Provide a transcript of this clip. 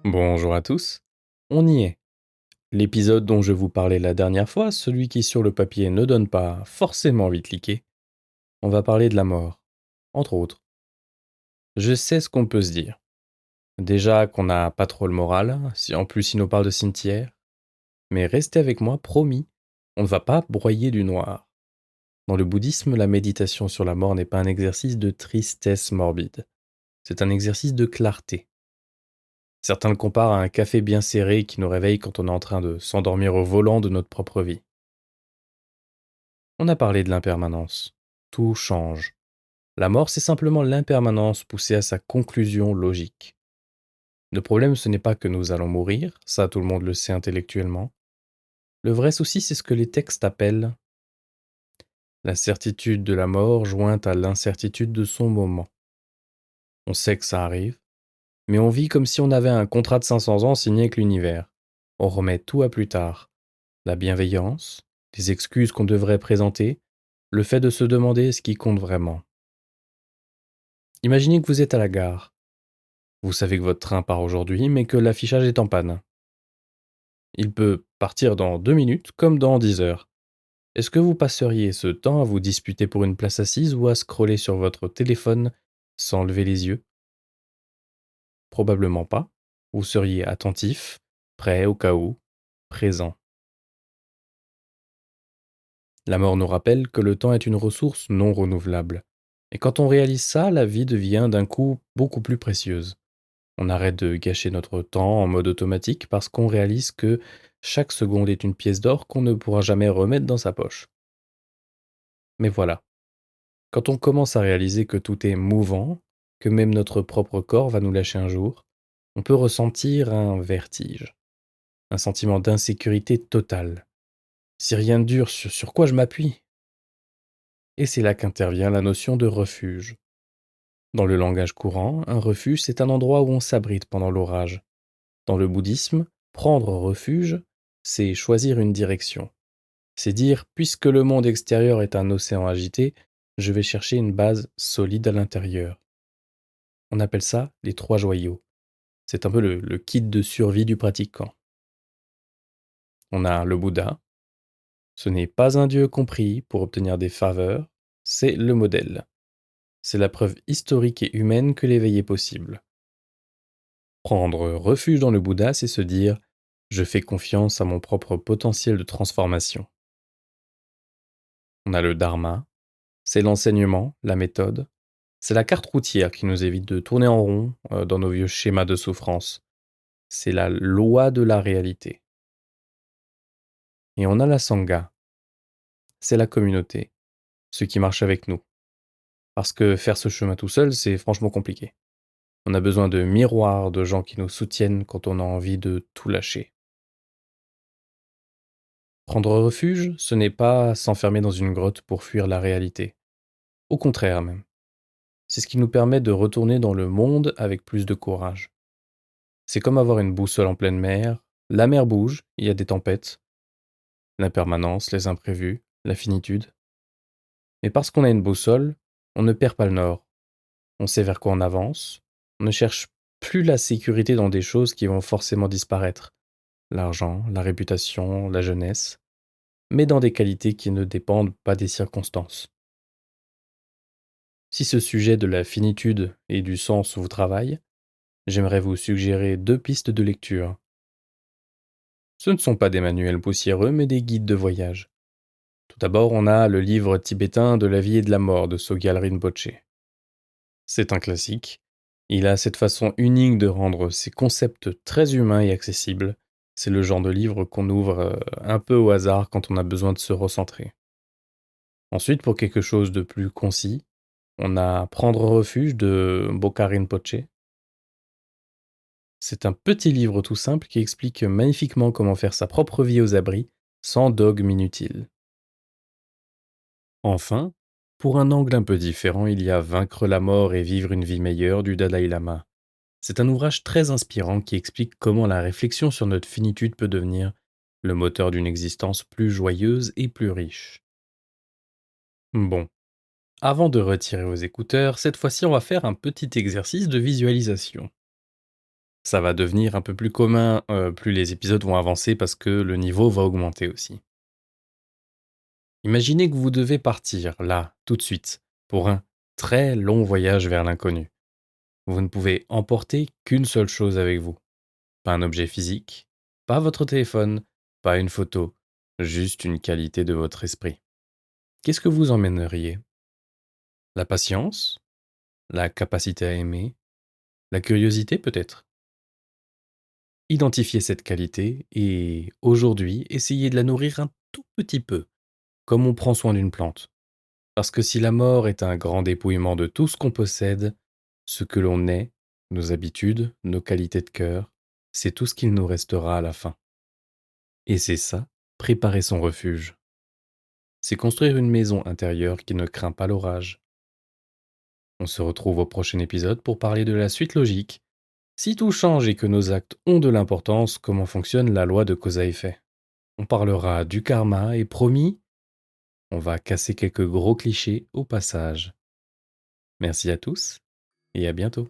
Bonjour à tous. On y est. L'épisode dont je vous parlais la dernière fois, celui qui sur le papier ne donne pas forcément envie de cliquer, on va parler de la mort. Entre autres. Je sais ce qu'on peut se dire. Déjà qu'on n'a pas trop le moral, si en plus il nous parle de cimetière. Mais restez avec moi, promis, on ne va pas broyer du noir. Dans le bouddhisme, la méditation sur la mort n'est pas un exercice de tristesse morbide. C'est un exercice de clarté. Certains le comparent à un café bien serré qui nous réveille quand on est en train de s'endormir au volant de notre propre vie. On a parlé de l'impermanence. Tout change. La mort, c'est simplement l'impermanence poussée à sa conclusion logique. Le problème, ce n'est pas que nous allons mourir, ça tout le monde le sait intellectuellement. Le vrai souci, c'est ce que les textes appellent la certitude de la mort jointe à l'incertitude de son moment. On sait que ça arrive, mais on vit comme si on avait un contrat de 500 ans signé avec l'univers. On remet tout à plus tard. La bienveillance, les excuses qu'on devrait présenter, le fait de se demander ce qui compte vraiment. Imaginez que vous êtes à la gare. Vous savez que votre train part aujourd'hui, mais que l'affichage est en panne. Il peut partir dans 2 minutes comme dans 10 heures. Est-ce que vous passeriez ce temps à vous disputer pour une place assise ou à scroller sur votre téléphone sans lever les yeux? Probablement pas. Vous seriez attentif, prêt au cas où, présent. La mort nous rappelle que le temps est une ressource non renouvelable. Et quand on réalise ça, la vie devient d'un coup beaucoup plus précieuse. On arrête de gâcher notre temps en mode automatique parce qu'on réalise que chaque seconde est une pièce d'or qu'on ne pourra jamais remettre dans sa poche. Mais voilà, quand on commence à réaliser que tout est mouvant, que même notre propre corps va nous lâcher un jour, on peut ressentir un vertige, un sentiment d'insécurité totale. Si rien ne dure, sur quoi je m'appuie? Et c'est là qu'intervient la notion de refuge. Dans le langage courant, un refuge, c'est un endroit où on s'abrite pendant l'orage. Dans le bouddhisme, prendre refuge, c'est choisir une direction. C'est dire, puisque le monde extérieur est un océan agité, je vais chercher une base solide à l'intérieur. On appelle ça les trois joyaux. C'est un peu le kit de survie du pratiquant. On a le Bouddha. Ce n'est pas un dieu compris pour obtenir des faveurs, c'est le modèle. C'est la preuve historique et humaine que l'éveil est possible. Prendre refuge dans le Bouddha, c'est se dire je fais confiance à mon propre potentiel de transformation. On a le Dharma, c'est l'enseignement, la méthode. C'est la carte routière qui nous évite de tourner en rond dans nos vieux schémas de souffrance. C'est la loi de la réalité. Et on a la Sangha, c'est la communauté, ceux qui marchent avec nous. Parce que faire ce chemin tout seul, c'est franchement compliqué. On a besoin de miroirs, de gens qui nous soutiennent quand on a envie de tout lâcher. Prendre refuge, ce n'est pas s'enfermer dans une grotte pour fuir la réalité. Au contraire même. C'est ce qui nous permet de retourner dans le monde avec plus de courage. C'est comme avoir une boussole en pleine mer. La mer bouge, il y a des tempêtes, l'impermanence, les imprévus, la finitude. Mais parce qu'on a une boussole, on ne perd pas le nord. On sait vers quoi on avance. On ne cherche plus la sécurité dans des choses qui vont forcément disparaître. L'argent, la réputation, la jeunesse. Mais dans des qualités qui ne dépendent pas des circonstances. Si ce sujet de la finitude et du sens vous travaille, j'aimerais vous suggérer 2 pistes de lecture. Ce ne sont pas des manuels poussiéreux, mais des guides de voyage. Tout d'abord, on a le livre tibétain de la vie et de la mort de Sogyal Rinpoche. C'est un classique. Il a cette façon unique de rendre ses concepts très humains et accessibles. C'est le genre de livre qu'on ouvre un peu au hasard quand on a besoin de se recentrer. Ensuite, pour quelque chose de plus concis, on a Prendre refuge de Bokha Rinpoche. C'est un petit livre tout simple qui explique magnifiquement comment faire sa propre vie aux abris, sans dogme inutile. Enfin, pour un angle un peu différent, il y a Vaincre la mort et vivre une vie meilleure du Dalai Lama. C'est un ouvrage très inspirant qui explique comment la réflexion sur notre finitude peut devenir le moteur d'une existence plus joyeuse et plus riche. Bon, avant de retirer vos écouteurs, cette fois-ci on va faire un petit exercice de visualisation. Ça va devenir un peu plus commun, plus les épisodes vont avancer parce que le niveau va augmenter aussi. Imaginez que vous devez partir, là, tout de suite, pour un très long voyage vers l'inconnu. Vous ne pouvez emporter qu'une seule chose avec vous. Pas un objet physique, pas votre téléphone, pas une photo, juste une qualité de votre esprit. Qu'est-ce que vous emmèneriez? La patience? La capacité à aimer? La curiosité peut-être? Identifiez cette qualité et aujourd'hui, essayez de la nourrir un tout petit peu, comme on prend soin d'une plante. Parce que si la mort est un grand dépouillement de tout ce qu'on possède, ce que l'on est, nos habitudes, nos qualités de cœur, c'est tout ce qu'il nous restera à la fin. Et c'est ça, préparer son refuge. C'est construire une maison intérieure qui ne craint pas l'orage. On se retrouve au prochain épisode pour parler de la suite logique. Si tout change et que nos actes ont de l'importance, comment fonctionne la loi de cause à effet? On parlera du karma et promis, on va casser quelques gros clichés au passage. Merci à tous et à bientôt.